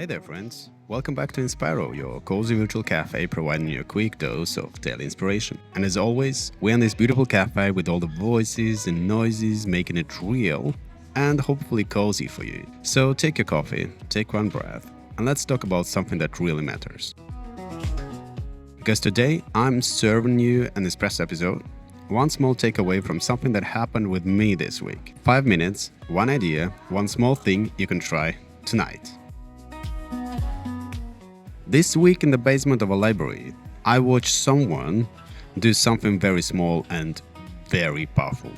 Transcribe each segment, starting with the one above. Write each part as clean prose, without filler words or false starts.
Hey there, friends. Welcome back to INSPIRO, your cozy virtual cafe providing you a quick dose of daily inspiration. And as always, we're in this beautiful cafe with all the voices and noises making it real and hopefully cozy for you. So take your coffee, take one breath, and let's talk about something that really matters. Because today I'm serving you an espresso episode. One small takeaway from something that happened with me this week. 5 minutes, one idea, one small thing you can try tonight. This week in the basement of a library, I watched someone do something very small and very powerful.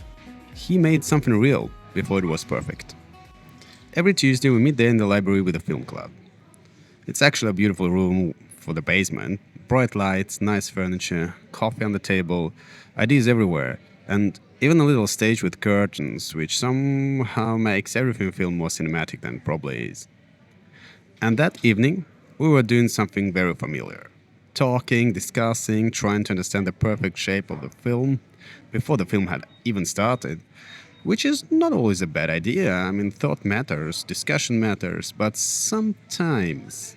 He made something real before it was perfect. Every Tuesday we meet there in the library with a film club. It's actually a beautiful room for the basement. Bright lights, nice furniture, coffee on the table, ideas everywhere, and even a little stage with curtains, which somehow makes everything feel more cinematic than it probably is. And that evening, we were doing something very familiar. Talking, discussing, trying to understand the perfect shape of the film before the film had even started, which is not always a bad idea. I mean, thought matters, discussion matters, but sometimes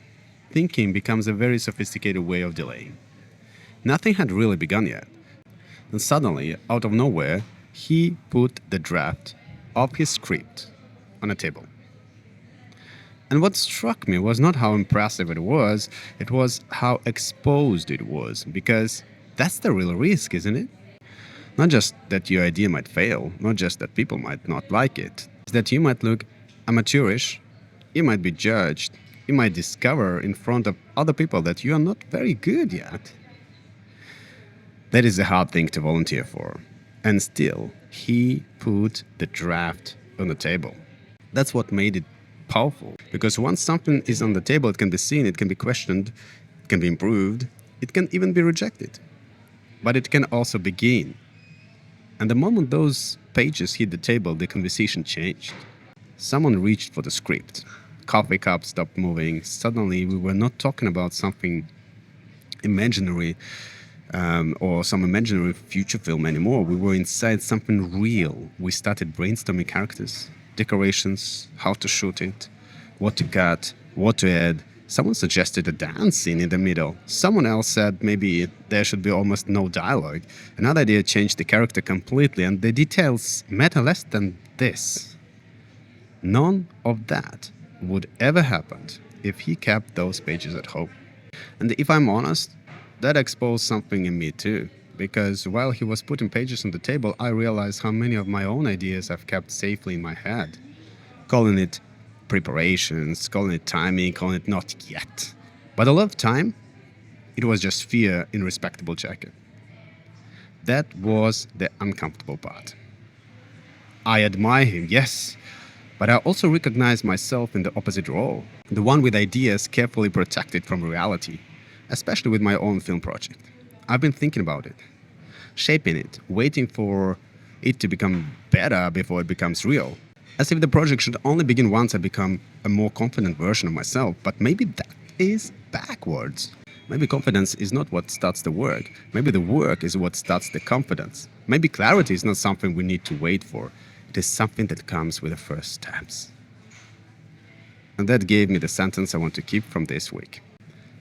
thinking becomes a very sophisticated way of delaying. Nothing had really begun yet. And suddenly, out of nowhere, he put the draft of his script on a table. And what struck me was not how impressive it was how exposed it was, because that's the real risk, isn't it? Not just that your idea might fail, not just that people might not like it, it's that you might look amateurish, you might be judged, you might discover in front of other people that you are not very good yet. That is a hard thing to volunteer for. And still, he put the draft on the table. That's what made it powerful. Because once something is on the table, it can be seen, it can be questioned, it can be improved, it can even be rejected. But it can also begin. And the moment those pages hit the table, the conversation changed. Someone reached for the script. Coffee cup stopped moving. Suddenly, we were not talking about something imaginary or some imaginary future film anymore. We were inside something real. We started brainstorming characters, decorations, how to shoot it, what to cut, what to add. Someone suggested a dance scene in the middle. Someone else said maybe there should be almost no dialogue. Another idea changed the character completely, and the details matter less than this. None of that would ever happen if he kept those pages at home. And if I'm honest, that exposed something in me too. Because while he was putting pages on the table, I realized how many of my own ideas I've kept safely in my head. Calling it preparations, calling it timing, calling it not yet. But a lot of time, it was just fear in respectable jacket. That was the uncomfortable part. I admire him, yes, but I also recognize myself in the opposite role. The one with ideas carefully protected from reality, especially with my own film project. I've been thinking about it, shaping it, waiting for it to become better before it becomes real. As if the project should only begin once I become a more confident version of myself, but maybe that is backwards. Maybe confidence is not what starts the work. Maybe the work is what starts the confidence. Maybe clarity is not something we need to wait for. It is something that comes with the first steps. And that gave me the sentence I want to keep from this week.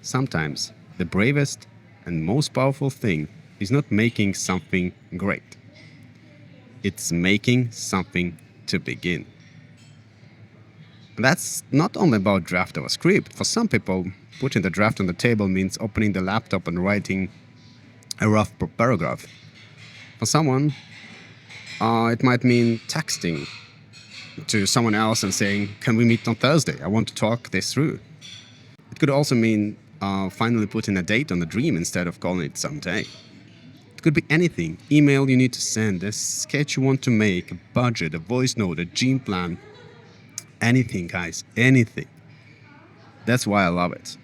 Sometimes the bravest and most powerful thing is not making something great. It's making something to begin. And that's not only about draft of a script. For some people, putting the draft on the table means opening the laptop and writing a rough paragraph. For someone, it might mean texting to someone else and saying, "Can we meet on Thursday? I want to talk this through." It could also mean finally putting a date on the dream instead of calling it someday. It could be anything. Email you need to send, a sketch you want to make, a budget, a voice note, a gym plan. Anything, guys, anything. That's why I love it.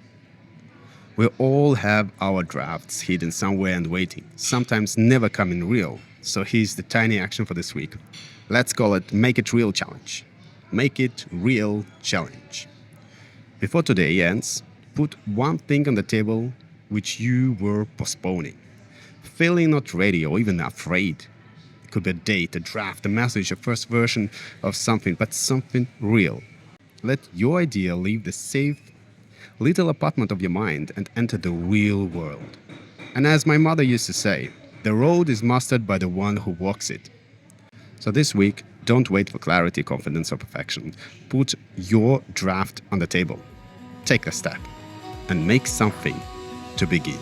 We all have our drafts hidden somewhere and waiting, sometimes never coming real. So here's the tiny action for this week. Let's call it Make It Real Challenge. Make It Real Challenge. Before today ends, put one thing on the table which you were postponing, feeling not ready or even afraid. It could be a date, a draft, a message, a first version of something, but something real. Let your idea leave the safe little apartment of your mind and enter the real world. And as my mother used to say, the road is mastered by the one who walks it. So this week, don't wait for clarity, confidence, or perfection. Put your draft on the table. Take a step and make something to begin.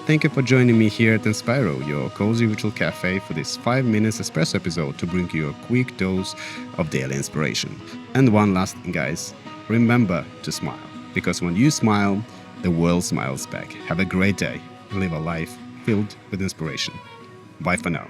Thank you for joining me here at INSPIRO, your cozy virtual cafe, for this 5-minute espresso episode to bring you a quick dose of daily inspiration. And one last thing, guys, remember to smile, because when you smile, the world smiles back. Have a great day and live a life filled with inspiration. Bye for now.